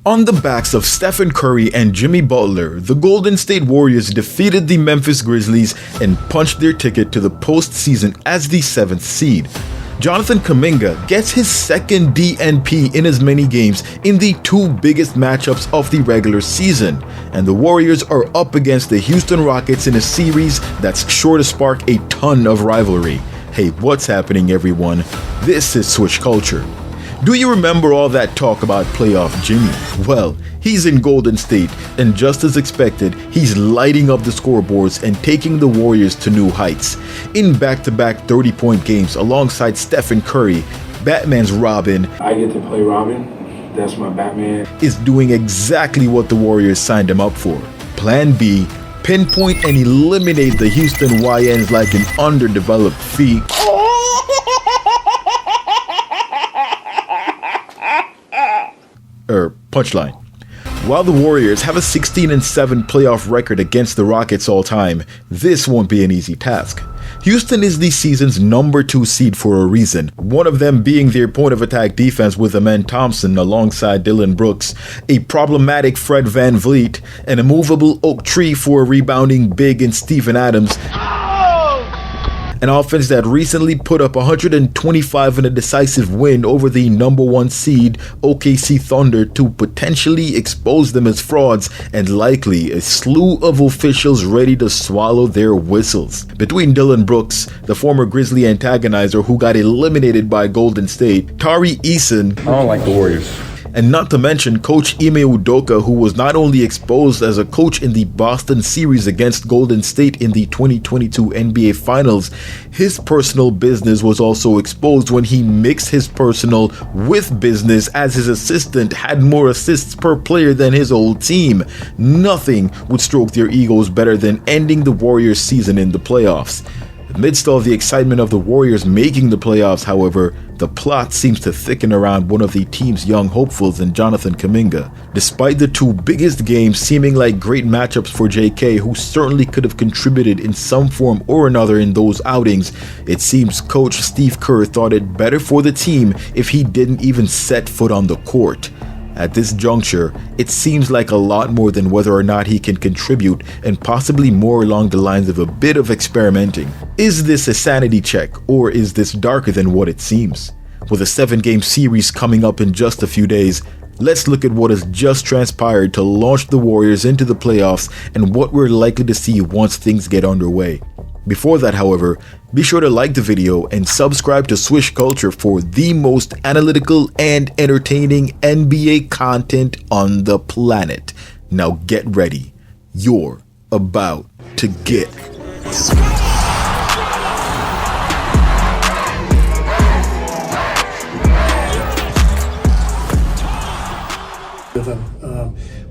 On the backs of Stephen Curry and Jimmy Butler, the Golden State Warriors defeated the Memphis Grizzlies and punched their ticket to the postseason as the 7th seed. Jonathan Kaminga gets his second DNP in as many games in the two biggest matchups of the regular season, and the Warriors are up against the Houston Rockets in a series that's sure to spark a ton of rivalry. Hey, what's happening, everyone? This is Switch Culture. Do you remember all that talk about playoff Jimmy? Well, he's in Golden State, and just as expected, he's lighting up the scoreboards and taking the Warriors to new heights. In back-to-back 30-point games alongside Stephen Curry, Batman's Robin, I get to play Robin, that's my Batman, is doing exactly what the Warriors signed him up for. Plan B, pinpoint and eliminate the Houston YNs like an underdeveloped feat. Punchline. While the Warriors have a 16-7 playoff record against the Rockets all time, this won't be an easy task. Houston is the season's number 2 seed for a reason, one of them being their point of attack defense with Amen Thompson alongside Dillon Brooks, a problematic Fred VanVleet, and a movable oak tree for a rebounding big in Steven Adams. An offense that recently put up 125 in a decisive win over the number 1 seed OKC Thunder to potentially expose them as frauds, and likely a slew of officials ready to swallow their whistles. Between Dillon Brooks, the former Grizzly antagonizer who got eliminated by Golden State, Tari Eason, I don't like the Warriors. And not to mention Coach Ime Udoka, who was not only exposed as a coach in the Boston series against Golden State in the 2022 NBA Finals, his personal business was also exposed when he mixed his personal with business, as his assistant had more assists per player than his old team. Nothing would stroke their egos better than ending the Warriors season in the playoffs. Amidst all the excitement of the Warriors making the playoffs, however, the plot seems to thicken around one of the team's young hopefuls in Jonathan Kaminga. Despite the two biggest games seeming like great matchups for JK, who certainly could have contributed in some form or another in those outings, it seems Coach Steve Kerr thought it better for the team if he didn't even set foot on the court. At this juncture, it seems like a lot more than whether or not he can contribute, and possibly more along the lines of a bit of experimenting. Is this a sanity check, or is this darker than what it seems? With a 7-game series coming up in just a few days, let's look at what has just transpired to launch the Warriors into the playoffs and what we're likely to see once things get underway. Before that, however, be sure to like the video and subscribe to Swish Culture for the most analytical and entertaining NBA content on the planet. Now get ready. You're about to get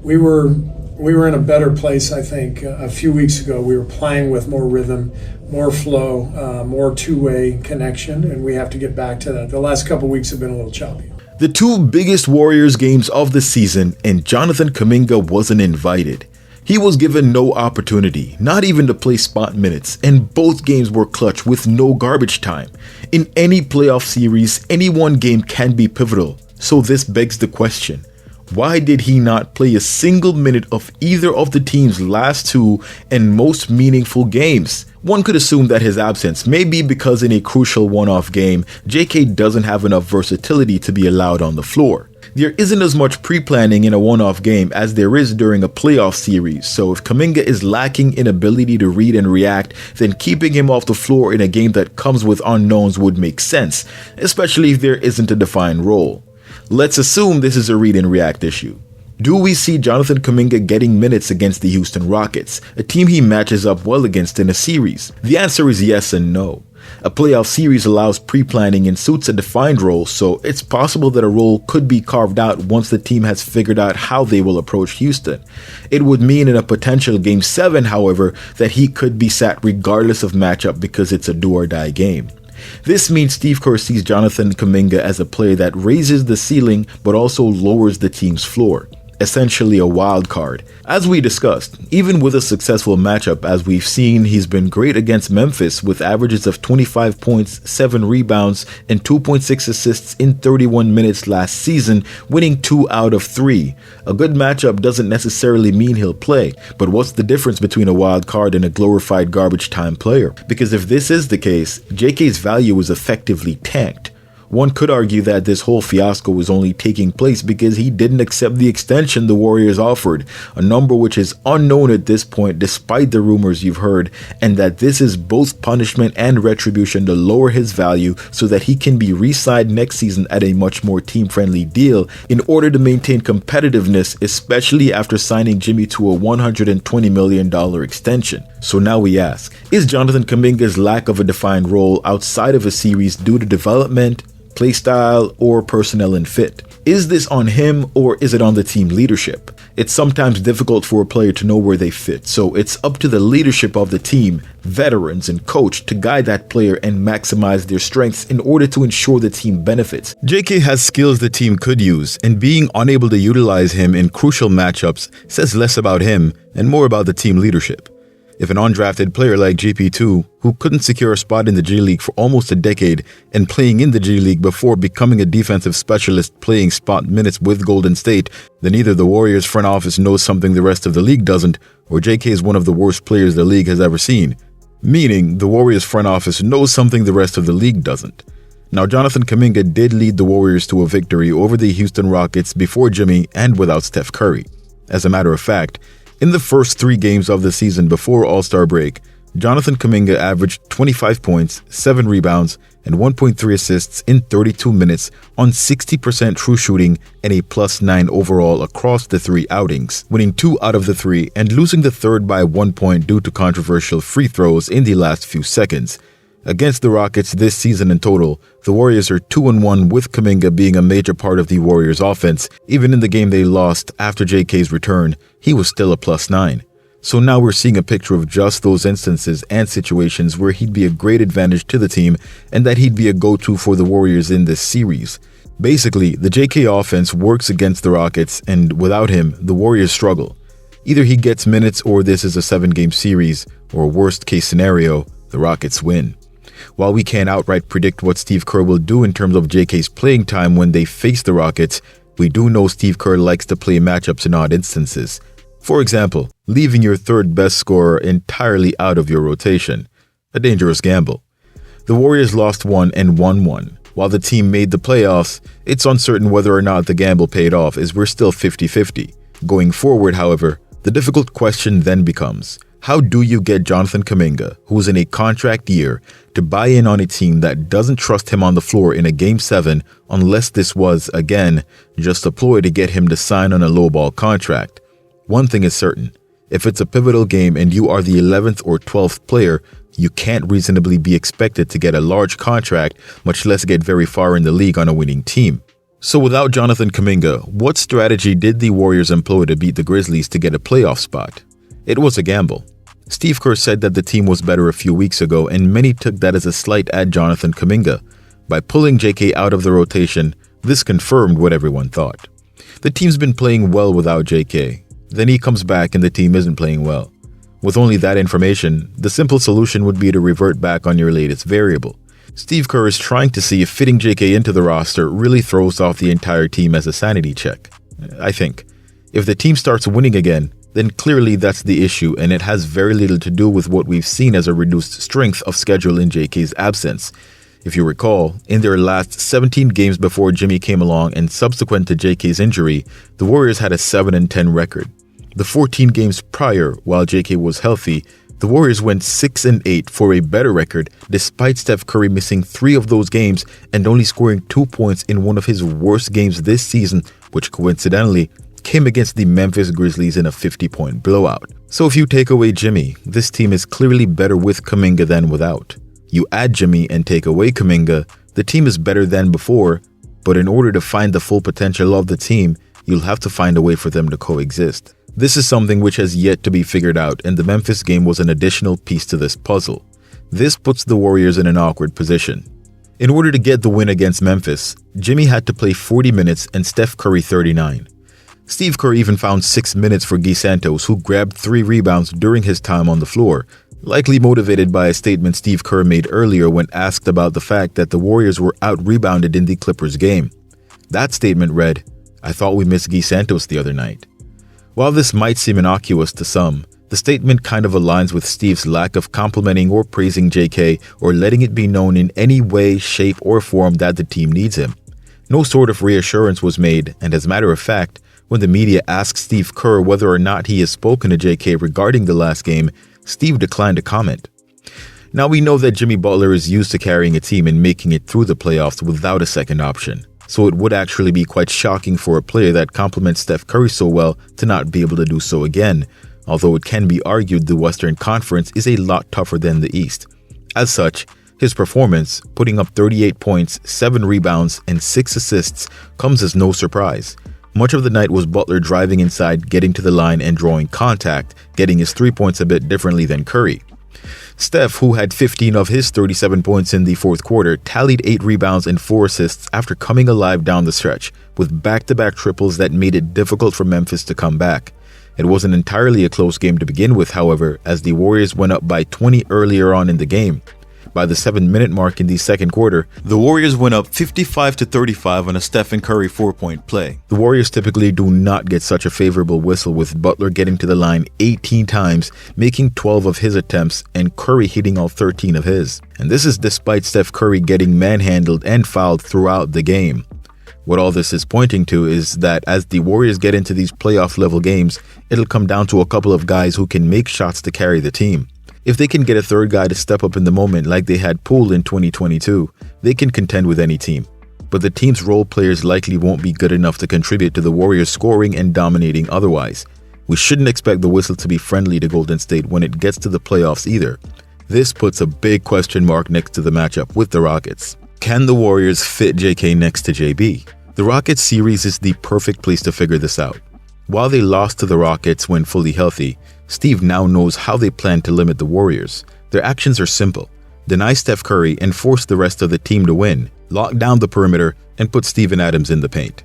We were in a better place, I think, a few weeks ago. We were playing with more rhythm, more flow, more two-way connection, and we have to get back to that. The last couple weeks have been a little choppy. The two biggest Warriors games of the season, and Jonathan Kaminga wasn't invited. He was given no opportunity, not even to play spot minutes, and both games were clutch with no garbage time. In any playoff series, any one game can be pivotal, so this begs the question. Why did he not play a single minute of either of the team's last 2 and most meaningful games? One could assume that his absence may be because in a crucial one-off game, JK doesn't have enough versatility to be allowed on the floor. There isn't as much pre-planning in a one-off game as there is during a playoff series, so if Kaminga is lacking in ability to read and react, then keeping him off the floor in a game that comes with unknowns would make sense, especially if there isn't a defined role. Let's assume this is a read and react issue. Do we see Jonathan Kaminga getting minutes against the Houston Rockets, a team he matches up well against in a series? The answer is yes and no. A playoff series allows pre-planning and suits a defined role, so it's possible that a role could be carved out once the team has figured out how they will approach Houston. It would mean in a potential Game 7, however, that he could be sat regardless of matchup because it's a do-or-die game. This means Steve Kerr sees Jonathan Kaminga as a player that raises the ceiling but also lowers the team's floor. essentially a wild card. As we discussed, even with a successful matchup as we've seen, he's been great against Memphis with averages of 25 points, 7 rebounds, and 2.6 assists in 31 minutes last season, winning 2 out of 3. A good matchup doesn't necessarily mean he'll play, but what's the difference between a wild card and a glorified garbage time player? Because if this is the case, JK's value is effectively tanked. One could argue that this whole fiasco was only taking place because he didn't accept the extension the Warriors offered, a number which is unknown at this point despite the rumors you've heard, and that this is both punishment and retribution to lower his value so that he can be re-signed next season at a much more team-friendly deal in order to maintain competitiveness, especially after signing Jimmy to a $120 million extension. So now we ask, is Jonathan Kaminga's lack of a defined role outside of a series due to development, playstyle, or personnel and fit? Is this on him or is it on the team leadership? It's sometimes difficult for a player to know where they fit, so it's up to the leadership of the team, veterans, and coach to guide that player and maximize their strengths in order to ensure the team benefits. JK has skills the team could use, and being unable to utilize him in crucial matchups says less about him and more about the team leadership. If an undrafted player like GP2, who couldn't secure a spot in the G League for almost a decade and playing in the G League before becoming a defensive specialist playing spot minutes with Golden State, then either the Warriors front office knows something the rest of the league doesn't, or JK is one of the worst players the league has ever seen. Meaning, the Warriors front office knows something the rest of the league doesn't. Now, Jonathan Kaminga did lead the Warriors to a victory over the Houston Rockets before Jimmy and without Steph Curry. As a matter of fact, in the first 3 games of the season before All-Star break, Jonathan Kaminga averaged 25 points, 7 rebounds, and 1.3 assists in 32 minutes on 60% true shooting and a +9 overall across the 3 outings, winning 2 out of the 3 and losing the third by 1 point due to controversial free throws in the last few seconds. Against the Rockets this season in total, the Warriors are 2-1 with Kaminga being a major part of the Warriors offense. Even in the game they lost after JK's return, he was still a +9. So now we're seeing a picture of just those instances and situations where he'd be a great advantage to the team and that he'd be a go-to for the Warriors in this series. Basically, the JK offense works against the Rockets, and without him, the Warriors struggle. Either he gets minutes or this is a 7-game series, or worst case scenario, the Rockets win. While we can't outright predict what Steve Kerr will do in terms of JK's playing time when they face the Rockets, we do know Steve Kerr likes to play matchups in odd instances. For example, leaving your third best scorer entirely out of your rotation. A dangerous gamble. The Warriors lost 1 and won 1. While the team made the playoffs, it's uncertain whether or not the gamble paid off, as we're still 50-50. Going forward, however, the difficult question then becomes, how do you get Jonathan Kaminga, who's in a contract year, to buy in on a team that doesn't trust him on the floor in a Game 7 unless this was, again, just a ploy to get him to sign on a lowball contract? One thing is certain, if it's a pivotal game and you are the 11th or 12th player, you can't reasonably be expected to get a large contract, much less get very far in the league on a winning team. So without Jonathan Kaminga, what strategy did the Warriors employ to beat the Grizzlies to get a playoff spot? It was a gamble. Steve Kerr said that the team was better a few weeks ago, and many took that as a slight at Jonathan Kaminga. By pulling JK out of the rotation, this confirmed what everyone thought. The team's been playing well without JK. Then he comes back and the team isn't playing well. With only that information, the simple solution would be to revert back on your latest variable. Steve Kerr is trying to see if fitting JK into the roster really throws off the entire team as a sanity check. I think. If the team starts winning again, then clearly that's the issue, and it has very little to do with what we've seen as a reduced strength of schedule in JK's absence. If you recall, in their last 17 games before Jimmy came along and subsequent to JK's injury, the Warriors had a 7-10 record. The 14 games prior, while JK was healthy, the Warriors went 6-8 for a better record, despite Steph Curry missing 3 of those games and only scoring 2 points in one of his worst games this season, which coincidentally came against the Memphis Grizzlies in a 50-point blowout. So if you take away Jimmy, this team is clearly better with Kaminga than without. You add Jimmy and take away Kaminga, the team is better than before, but in order to find the full potential of the team, you'll have to find a way for them to coexist. This is something which has yet to be figured out, and the Memphis game was an additional piece to this puzzle. This puts the Warriors in an awkward position. In order to get the win against Memphis, Jimmy had to play 40 minutes and Steph Curry 39. Steve Kerr even found 6 minutes for Guy Santos, who grabbed 3 rebounds during his time on the floor, likely motivated by a statement Steve Kerr made earlier when asked about the fact that the Warriors were out-rebounded in the Clippers game. That statement read, "I thought we missed Guy Santos the other night." While this might seem innocuous to some, the statement kind of aligns with Steve's lack of complimenting or praising JK or letting it be known in any way, shape, or form that the team needs him. No sort of reassurance was made, and as a matter of fact, when the media asked Steve Kerr whether or not he has spoken to JK regarding the last game, Steve declined to comment. Now we know that Jimmy Butler is used to carrying a team and making it through the playoffs without a second option, so it would actually be quite shocking for a player that complements Steph Curry so well to not be able to do so again, although it can be argued the Western Conference is a lot tougher than the East. As such, his performance, putting up 38 points, 7 rebounds, and 6 assists, comes as no surprise. Much of the night was Butler driving inside, getting to the line, and drawing contact, getting his 3 points a bit differently than Curry. Steph, who had 15 of his 37 points in the fourth quarter, tallied 8 rebounds and 4 assists after coming alive down the stretch, with back-to-back triples that made it difficult for Memphis to come back. It wasn't entirely a close game to begin with, however, as the Warriors went up by 20 earlier on in the game. By the 7-minute mark in the second quarter, the Warriors went up 55-35 on a Steph and Curry 4-point play. The Warriors typically do not get such a favorable whistle, with Butler getting to the line 18 times, making 12 of his attempts, and Curry hitting all 13 of his. And this is despite Steph Curry getting manhandled and fouled throughout the game. What all this is pointing to is that as the Warriors get into these playoff-level games, it'll come down to a couple of guys who can make shots to carry the team. If they can get a third guy to step up in the moment like they had Poole in 2022, they can contend with any team. But the team's role players likely won't be good enough to contribute to the Warriors scoring and dominating otherwise. We shouldn't expect the whistle to be friendly to Golden State when it gets to the playoffs either. This puts a big question mark next to the matchup with the Rockets. Can the Warriors fit JK next to JB? The Rockets series is the perfect place to figure this out. While they lost to the Rockets when fully healthy, Steve now knows how they plan to limit the Warriors. Their actions are simple: deny Steph Curry and force the rest of the team to win, lock down the perimeter, and put Steven Adams in the paint.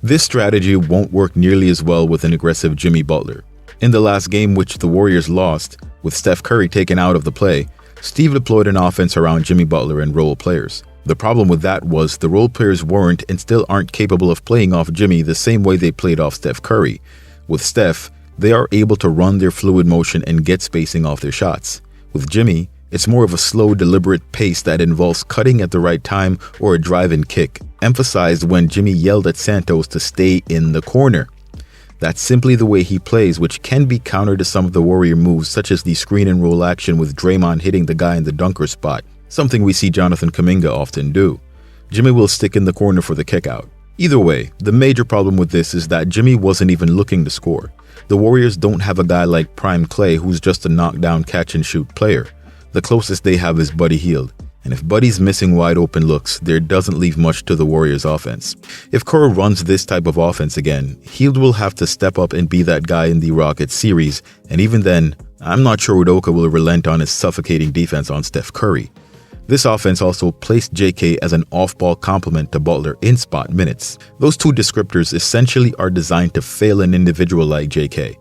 This strategy won't work nearly as well with an aggressive Jimmy Butler. In the last game, which the Warriors lost, with Steph Curry taken out of the play, Steve deployed an offense around Jimmy Butler and role players. The problem with that was the role players weren't and still aren't capable of playing off Jimmy the same way they played off Steph Curry. With Steph, they are able to run their fluid motion and get spacing off their shots. With Jimmy, it's more of a slow, deliberate pace that involves cutting at the right time or a drive and kick, emphasized when Jimmy yelled at Santos to stay in the corner. That's simply the way he plays, which can be counter to some of the Warrior moves, such as the screen and roll action with Draymond hitting the guy in the dunker spot, something we see Jonathan Kaminga often do. Jimmy will stick in the corner for the kickout. Either way, the major problem with this is that Jimmy wasn't even looking to score. The Warriors don't have a guy like Prime Clay who's just a knockdown catch-and-shoot player. The closest they have is Buddy Hield, and if Buddy's missing wide-open looks, there doesn't leave much to the Warriors' offense. If Kerr runs this type of offense again, Hield will have to step up and be that guy in the Rockets series, and even then, I'm not sure Udoka will relent on his suffocating defense on Steph Curry. This offense also placed JK as an off-ball complement to Butler in spot minutes. Those two descriptors essentially are designed to fail an individual like JK.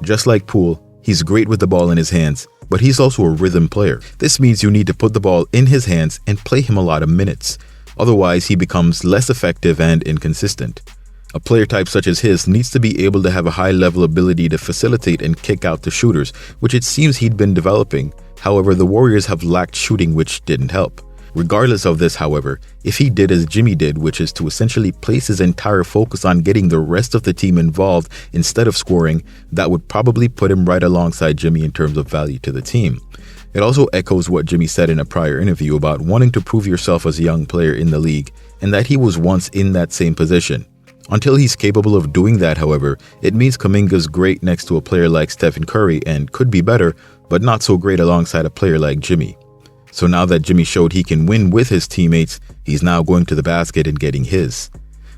Just like Poole, he's great with the ball in his hands, but he's also a rhythm player. This means you need to put the ball in his hands and play him a lot of minutes. Otherwise, he becomes less effective and inconsistent. A player type such as his needs to be able to have a high-level ability to facilitate and kick out to shooters, which it seems he'd been developing. However, the Warriors have lacked shooting, which didn't help. Regardless of this, however, if he did as Jimmy did, which is to essentially place his entire focus on getting the rest of the team involved instead of scoring, that would probably put him right alongside Jimmy in terms of value to the team. It also echoes what Jimmy said in a prior interview about wanting to prove yourself as a young player in the league, and that he was once in that same position. Until he's capable of doing that, however, it means Kaminga's great next to a player like Stephen Curry and could be better, but not so great alongside a player like Jimmy. So now that Jimmy showed he can win with his teammates, he's now going to the basket and getting his.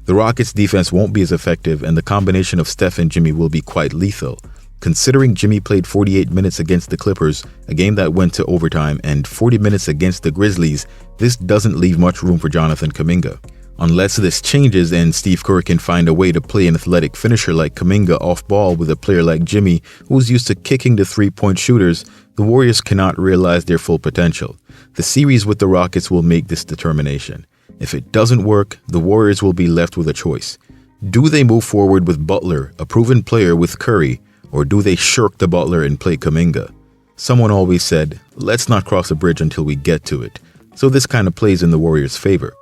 The Rockets' defense won't be as effective, and the combination of Steph and Jimmy will be quite lethal. Considering Jimmy played 48 minutes against the Clippers, a game that went to overtime, and 40 minutes against the Grizzlies, this doesn't leave much room for Jonathan Kaminga. Unless this changes and Steve Kerr can find a way to play an athletic finisher like Kaminga off ball with a player like Jimmy who's used to kicking the three-point shooters, the Warriors cannot realize their full potential. The series with the Rockets will make this determination. If it doesn't work, the Warriors will be left with a choice. Do they move forward with Butler, a proven player with Curry, or do they shirk the Butler and play Kaminga? Someone always said, let's not cross a bridge until we get to it. So this kind of plays in the Warriors' favor.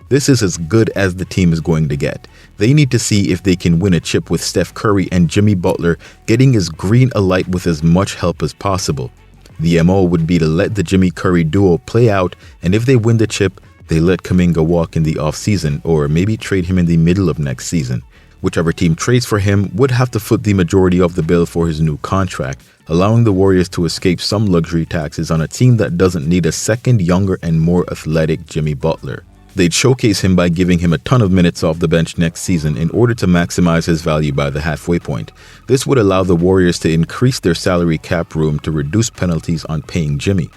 This is as good as the team is going to get. They need to see if they can win a chip with Steph Curry and Jimmy Butler getting as green a light with as much help as possible. The MO would be to let the Jimmy Curry duo play out, and if they win the chip, they let Kaminga walk in the offseason or maybe trade him in the middle of next season. Whichever team trades for him would have to foot the majority of the bill for his new contract, allowing the Warriors to escape some luxury taxes on a team that doesn't need a second, younger, and more athletic Jimmy Butler. They'd showcase him by giving him a ton of minutes off the bench next season in order to maximize his value by the halfway point. This would allow the Warriors to increase their salary cap room to reduce penalties on paying Jimmy.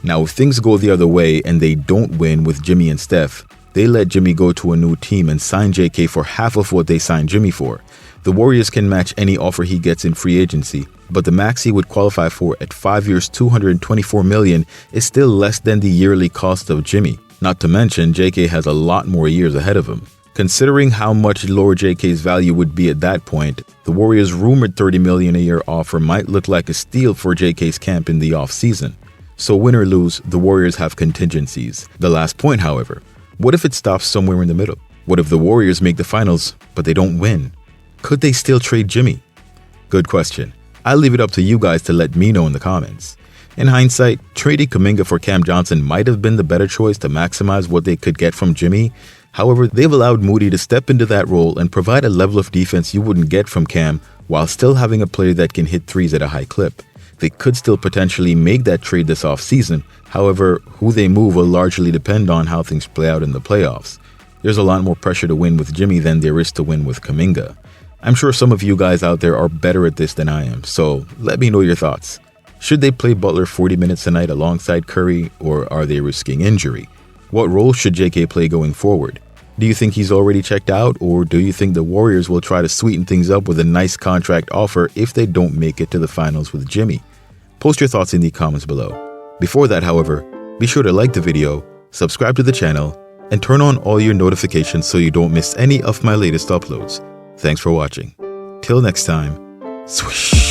Now, if things go the other way and they don't win with Jimmy and Steph, they let Jimmy go to a new team and sign JK for half of what they signed Jimmy for. The Warriors can match any offer he gets in free agency, but the max he would qualify for at 5 years, $224 million is still less than the yearly cost of Jimmy. Not to mention, JK has a lot more years ahead of him. Considering how much lower JK's value would be at that point, the Warriors' rumored $30 million a year offer might look like a steal for JK's camp in the offseason. So win or lose, the Warriors have contingencies. The last point, however, what if it stops somewhere in the middle? What if the Warriors make the finals, but they don't win? Could they still trade Jimmy? Good question. I'll leave it up to you guys to let me know in the comments. In hindsight, trading Kaminga for Cam Johnson might have been the better choice to maximize what they could get from Jimmy. However, they've allowed Moody to step into that role and provide a level of defense you wouldn't get from Cam while still having a player that can hit threes at a high clip. They could still potentially make that trade this offseason. However, who they move will largely depend on how things play out in the playoffs. There's a lot more pressure to win with Jimmy than there is to win with Kaminga. I'm sure some of you guys out there are better at this than I am, so let me know your thoughts. Should they play Butler 40 minutes a night alongside Curry, or are they risking injury? What role should JK play going forward? Do you think he's already checked out, or do you think the Warriors will try to sweeten things up with a nice contract offer if they don't make it to the finals with Jimmy? Post your thoughts in the comments below. Before that, however, be sure to like the video, subscribe to the channel, and turn on all your notifications so you don't miss any of my latest uploads. Thanks for watching. Till next time, swish!